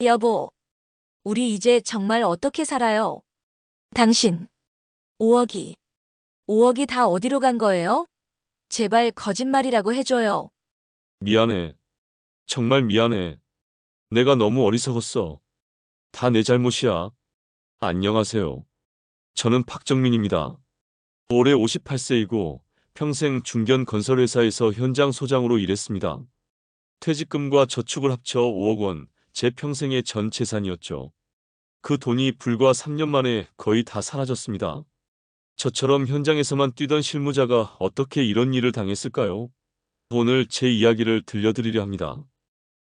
여보, 우리 이제 정말 어떻게 살아요? 당신, 5억이. 5억이 다 어디로 간 거예요? 제발 거짓말이라고 해줘요. 미안해. 정말 미안해. 내가 너무 어리석었어. 다 내 잘못이야. 안녕하세요. 저는 박정민입니다. 올해 58세이고 평생 중견 건설회사에서 현장 소장으로 일했습니다. 퇴직금과 저축을 합쳐 5억 원, 제 평생의 전 재산이었죠. 그 돈이 불과 3년 만에 거의 다 사라졌습니다. 저처럼 현장에서만 뛰던 실무자가 어떻게 이런 일을 당했을까요? 오늘 제 이야기를 들려드리려 합니다.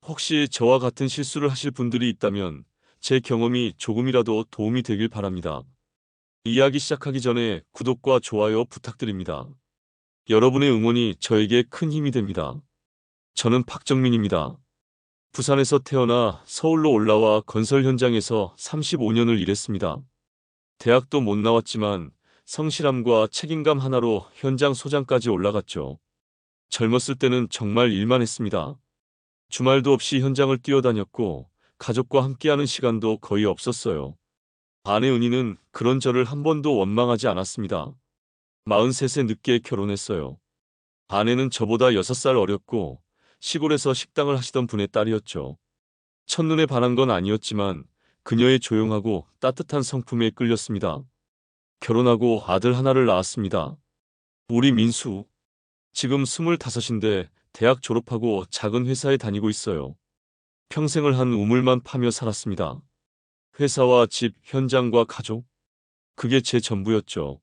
혹시 저와 같은 실수를 하실 분들이 있다면 제 경험이 조금이라도 도움이 되길 바랍니다. 이야기 시작하기 전에 구독과 좋아요 부탁드립니다. 여러분의 응원이 저에게 큰 힘이 됩니다. 저는 박정민입니다. 부산에서 태어나 서울로 올라와 건설 현장에서 35년을 일했습니다. 대학도 못 나왔지만 성실함과 책임감 하나로 현장 소장까지 올라갔죠. 젊었을 때는 정말 일만 했습니다. 주말도 없이 현장을 뛰어다녔고 가족과 함께하는 시간도 거의 없었어요. 아내 은희는 그런 저를 한 번도 원망하지 않았습니다. 43세 늦게 결혼했어요. 아내는 저보다 6살 어렸고 시골에서 식당을 하시던 분의 딸이었죠. 첫눈에 반한 건 아니었지만 그녀의 조용하고 따뜻한 성품에 끌렸습니다. 결혼하고 아들 하나를 낳았습니다. 우리 민수, 지금 25인데 대학 졸업하고 작은 회사에 다니고 있어요. 평생을 한 우물만 파며 살았습니다. 회사와 집, 현장과 가족, 그게 제 전부였죠.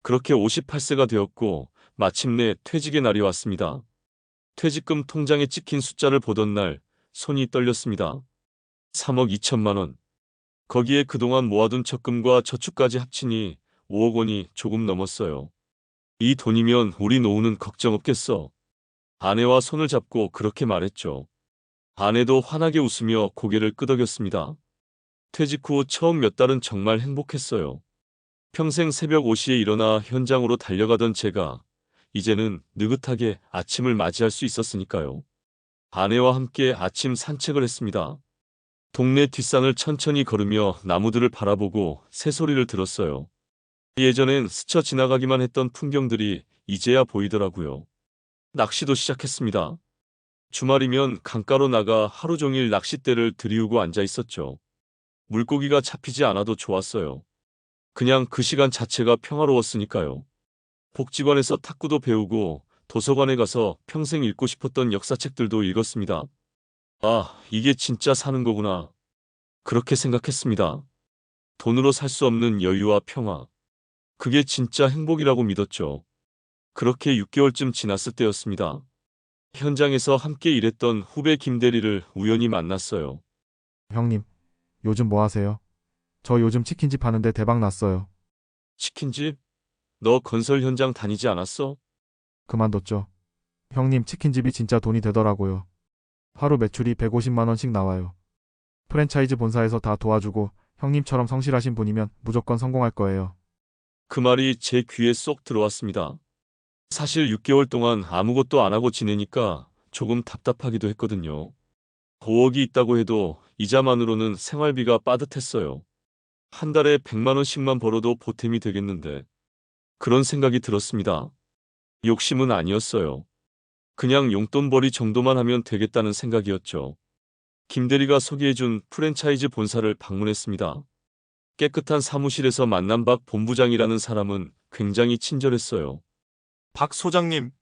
그렇게 58세가 되었고 마침내 퇴직의 날이 왔습니다. 퇴직금 통장에 찍힌 숫자를 보던 날 손이 떨렸습니다. 3억 2천만 원. 거기에 그동안 모아둔 적금과 저축까지 합치니 5억 원이 조금 넘었어요. 이 돈이면 우리 노후는 걱정 없겠어. 아내와 손을 잡고 그렇게 말했죠. 아내도 환하게 웃으며 고개를 끄덕였습니다. 퇴직 후 처음 몇 달은 정말 행복했어요. 평생 새벽 5시에 일어나 현장으로 달려가던 제가 이제는 느긋하게 아침을 맞이할 수 있었으니까요. 아내와 함께 아침 산책을 했습니다. 동네 뒷산을 천천히 걸으며 나무들을 바라보고 새소리를 들었어요. 예전엔 스쳐 지나가기만 했던 풍경들이 이제야 보이더라고요. 낚시도 시작했습니다. 주말이면 강가로 나가 하루 종일 낚싯대를 들이우고 앉아 있었죠. 물고기가 잡히지 않아도 좋았어요. 그냥 그 시간 자체가 평화로웠으니까요. 복지관에서 탁구도 배우고 도서관에 가서 평생 읽고 싶었던 역사책들도 읽었습니다. 아, 이게 진짜 사는 거구나. 그렇게 생각했습니다. 돈으로 살 수 없는 여유와 평화. 그게 진짜 행복이라고 믿었죠. 그렇게 6개월쯤 지났을 때였습니다. 현장에서 함께 일했던 후배 김대리를 우연히 만났어요. 형님, 요즘 뭐 하세요? 저 요즘 치킨집 하는데 대박 났어요. 치킨집? 너 건설 현장 다니지 않았어? 그만뒀죠. 형님, 치킨집이 진짜 돈이 되더라고요. 하루 매출이 150만 원씩 나와요. 프랜차이즈 본사에서 다 도와주고 형님처럼 성실하신 분이면 무조건 성공할 거예요. 그 말이 제 귀에 쏙 들어왔습니다. 사실 6개월 동안 아무것도 안 하고 지내니까 조금 답답하기도 했거든요. 5억이 있다고 해도 이자만으로는 생활비가 빠듯했어요. 한 달에 100만 원씩만 벌어도 보탬이 되겠는데 그런 생각이 들었습니다. 욕심은 아니었어요. 그냥 용돈벌이 정도만 하면 되겠다는 생각이었죠. 김대리가 소개해준 프랜차이즈 본사를 방문했습니다. 깨끗한 사무실에서 만난 박 본부장이라는 사람은 굉장히 친절했어요. 박 소장님,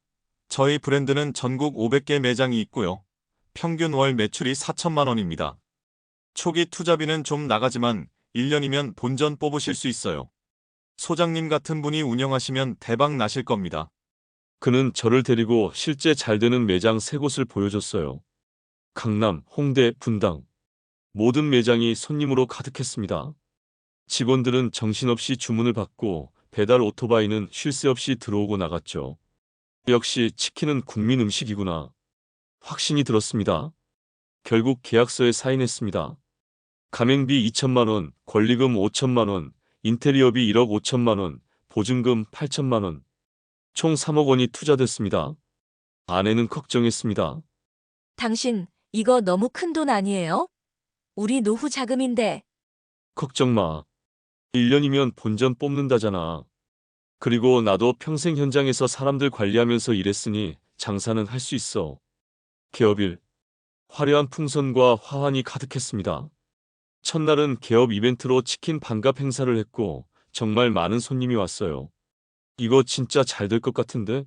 저희 브랜드는 전국 500개 매장이 있고요. 평균 월 매출이 4천만 원입니다. 초기 투자비는 좀 나가지만 1년이면 본전 뽑으실 수 있어요. 소장님 같은 분이 운영하시면 대박 나실 겁니다. 그는 저를 데리고 실제 잘 되는 매장 3곳을 보여줬어요. 강남, 홍대, 분당. 모든 매장이 손님으로 가득했습니다. 직원들은 정신없이 주문을 받고 배달 오토바이는 쉴 새 없이 들어오고 나갔죠. 역시 치킨은 국민 음식이구나. 확신이 들었습니다. 결국 계약서에 사인했습니다. 가맹비 2천만 원, 권리금 5천만 원, 인테리어비 1억 5천만 원, 보증금 8천만 원. 총 3억 원이 투자됐습니다. 아내는 걱정했습니다. 당신, 이거 너무 큰 돈 아니에요? 우리 노후 자금인데. 걱정 마. 1년이면 본전 뽑는다잖아. 그리고 나도 평생 현장에서 사람들 관리하면서 일했으니 장사는 할 수 있어. 개업일. 화려한 풍선과 화환이 가득했습니다. 첫날은 개업 이벤트로 치킨 반갑 행사를 했고 정말 많은 손님이 왔어요. 이거 진짜 잘 될 것 같은데?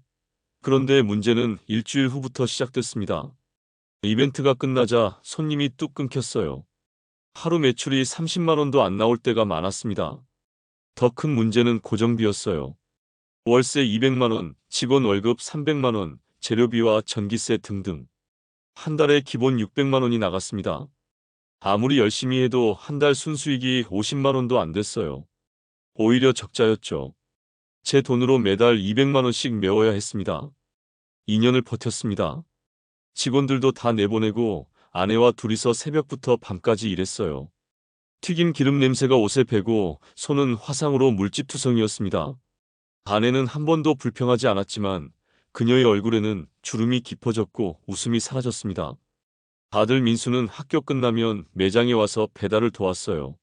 그런데 문제는 일주일 후부터 시작됐습니다. 이벤트가 끝나자 손님이 뚝 끊겼어요. 하루 매출이 30만 원도 안 나올 때가 많았습니다. 더 큰 문제는 고정비였어요. 월세 200만 원, 직원 월급 300만 원, 재료비와 전기세 등등. 한 달에 기본 600만 원이 나갔습니다. 아무리 열심히 해도 한 달 순수익이 50만 원도 안 됐어요. 오히려 적자였죠. 제 돈으로 매달 200만 원씩 메워야 했습니다. 2년을 버텼습니다. 직원들도 다 내보내고 아내와 둘이서 새벽부터 밤까지 일했어요. 튀긴 기름 냄새가 옷에 배고 손은 화상으로 물집투성이었습니다. 아내는 한 번도 불평하지 않았지만 그녀의 얼굴에는 주름이 깊어졌고 웃음이 사라졌습니다. 아들 민수는 학교 끝나면 매장에 와서 배달을 도왔어요.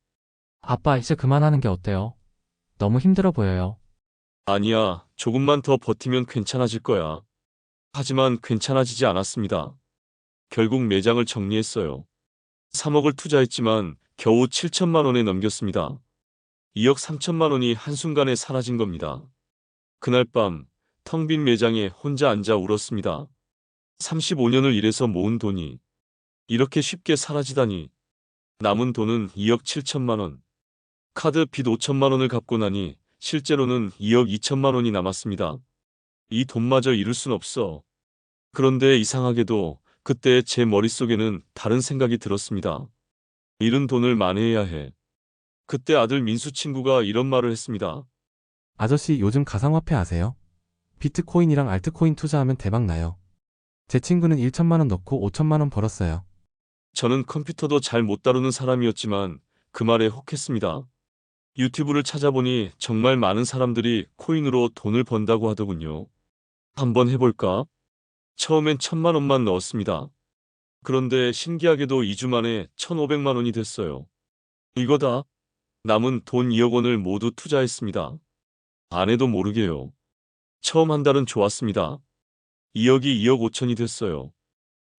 아빠, 이제 그만하는 게 어때요? 너무 힘들어 보여요. 아니야, 조금만 더 버티면 괜찮아질 거야. 하지만 괜찮아지지 않았습니다. 결국 매장을 정리했어요. 3억을 투자했지만 겨우 7천만 원에 넘겼습니다. 2억 3천만 원이 한순간에 사라진 겁니다. 그날 밤 텅 빈 매장에 혼자 앉아 울었습니다. 35년을 일해서 모은 돈이 이렇게 쉽게 사라지다니. 남은 돈은 2억 7천만 원. 카드 빚 5천만 원을 갚고 나니 실제로는 2억 2천만 원이 남았습니다. 이 돈마저 잃을 순 없어. 그런데 이상하게도 그때 제 머릿속에는 다른 생각이 들었습니다. 잃은 돈을 만회해야 해. 그때 아들 민수 친구가 이런 말을 했습니다. 아저씨, 요즘 가상화폐 아세요? 비트코인이랑 알트코인 투자하면 대박 나요. 제 친구는 1천만 원 넣고 5천만 원 벌었어요. 저는 컴퓨터도 잘 못 다루는 사람이었지만 그 말에 혹했습니다. 유튜브를 찾아보니 정말 많은 사람들이 코인으로 돈을 번다고 하더군요. 한번 해볼까? 처음엔 1천만 원만 넣었습니다. 그런데 신기하게도 2주 만에 1,500만 원이 됐어요. 이거다. 남은 돈 2억 원을 모두 투자했습니다. 아내도 모르게요. 처음 한 달은 좋았습니다. 2억이 2억 5천이 됐어요.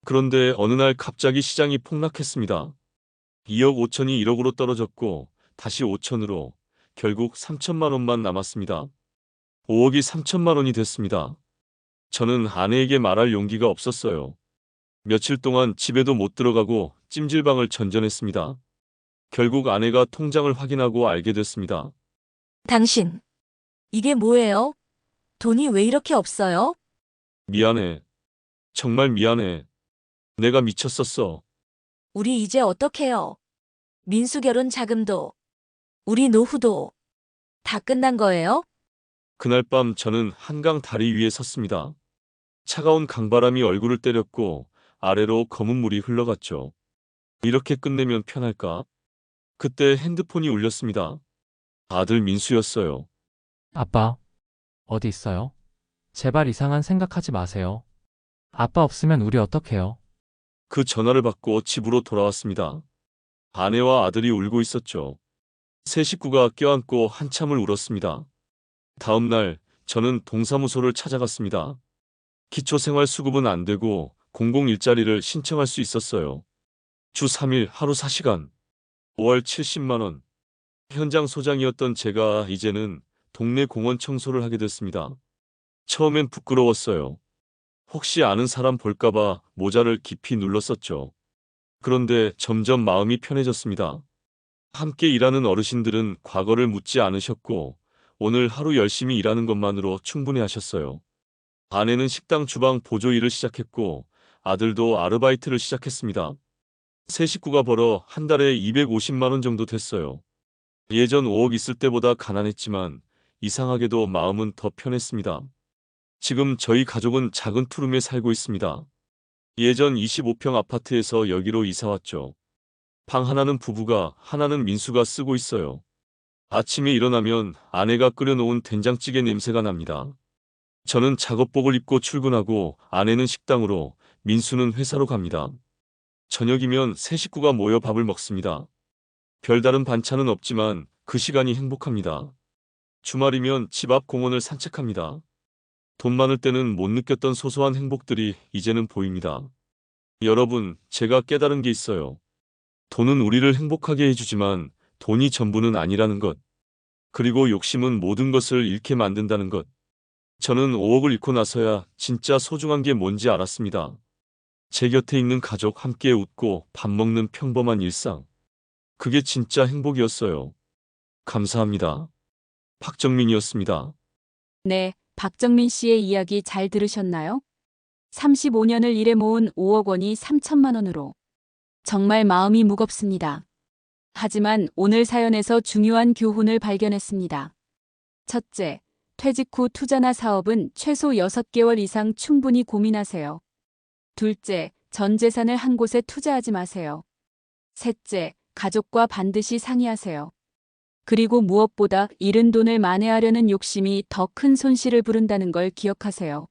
그런데 어느 날 갑자기 시장이 폭락했습니다. 2억 5천이 1억으로 떨어졌고 다시 5천으로 결국 3천만 원만 남았습니다. 5억이 3천만 원이 됐습니다. 저는 아내에게 말할 용기가 없었어요. 며칠 동안 집에도 못 들어가고 찜질방을 전전했습니다. 결국 아내가 통장을 확인하고 알게 됐습니다. 당신, 이게 뭐예요? 돈이 왜 이렇게 없어요? 미안해. 정말 미안해. 내가 미쳤었어. 우리 이제 어떡해요? 민수 결혼 자금도, 우리 노후도 다 끝난 거예요? 그날 밤 저는 한강 다리 위에 섰습니다. 차가운 강바람이 얼굴을 때렸고 아래로 검은 물이 흘러갔죠. 이렇게 끝내면 편할까? 그때 핸드폰이 울렸습니다. 아들 민수였어요. 아빠, 어디 있어요? 제발 이상한 생각하지 마세요. 아빠 없으면 우리 어떡해요? 그 전화를 받고 집으로 돌아왔습니다. 아내와 아들이 울고 있었죠. 세 식구가 껴안고 한참을 울었습니다. 다음 날 저는 동사무소를 찾아갔습니다. 기초생활수급은 안 되고 공공 일자리를 신청할 수 있었어요. 주 3일 하루 4시간. 5월 70만 원. 현장 소장이었던 제가 이제는 동네 공원 청소를 하게 됐습니다. 처음엔 부끄러웠어요. 혹시 아는 사람 볼까봐 모자를 깊이 눌렀었죠. 그런데 점점 마음이 편해졌습니다. 함께 일하는 어르신들은 과거를 묻지 않으셨고 오늘 하루 열심히 일하는 것만으로 충분해하셨어요. 아내는 식당 주방 보조 일을 시작했고 아들도 아르바이트를 시작했습니다. 세 식구가 벌어 한 달에 250만 원 정도 됐어요. 예전 5억 있을 때보다 가난했지만 이상하게도 마음은 더 편했습니다. 지금 저희 가족은 작은 투룸에 살고 있습니다. 예전 25평 아파트에서 여기로 이사 왔죠. 방 하나는 부부가, 하나는 민수가 쓰고 있어요. 아침에 일어나면 아내가 끓여놓은 된장찌개 냄새가 납니다. 저는 작업복을 입고 출근하고 아내는 식당으로, 민수는 회사로 갑니다. 저녁이면 세 식구가 모여 밥을 먹습니다. 별다른 반찬은 없지만 그 시간이 행복합니다. 주말이면 집 앞 공원을 산책합니다. 돈 많을 때는 못 느꼈던 소소한 행복들이 이제는 보입니다. 여러분, 제가 깨달은 게 있어요. 돈은 우리를 행복하게 해주지만 돈이 전부는 아니라는 것. 그리고 욕심은 모든 것을 잃게 만든다는 것. 저는 5억을 잃고 나서야 진짜 소중한 게 뭔지 알았습니다. 제 곁에 있는 가족 함께 웃고 밥 먹는 평범한 일상. 그게 진짜 행복이었어요. 감사합니다. 박정민이었습니다. 네, 박정민 씨의 이야기 잘 들으셨나요? 35년을 일해 모은 5억 원이 3천만 원으로. 정말 마음이 무겁습니다. 하지만 오늘 사연에서 중요한 교훈을 발견했습니다. 첫째, 퇴직 후 투자나 사업은 최소 6개월 이상 충분히 고민하세요. 둘째, 전 재산을 한 곳에 투자하지 마세요. 셋째, 가족과 반드시 상의하세요. 그리고 무엇보다 잃은 돈을 만회하려는 욕심이 더 큰 손실을 부른다는 걸 기억하세요.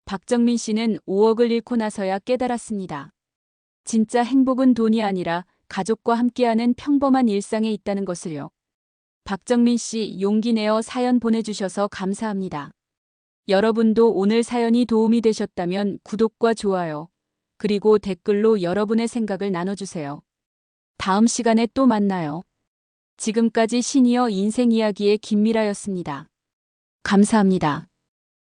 박정민 씨는 5억을 잃고 나서야 깨달았습니다. 진짜 행복은 돈이 아니라 가족과 함께하는 평범한 일상에 있다는 것을요. 박정민 씨, 용기 내어 사연 보내주셔서 감사합니다. 여러분도 오늘 사연이 도움이 되셨다면 구독과 좋아요, 그리고 댓글로 여러분의 생각을 나눠주세요. 다음 시간에 또 만나요. 지금까지 시니어 인생 이야기의 김미라였습니다. 감사합니다.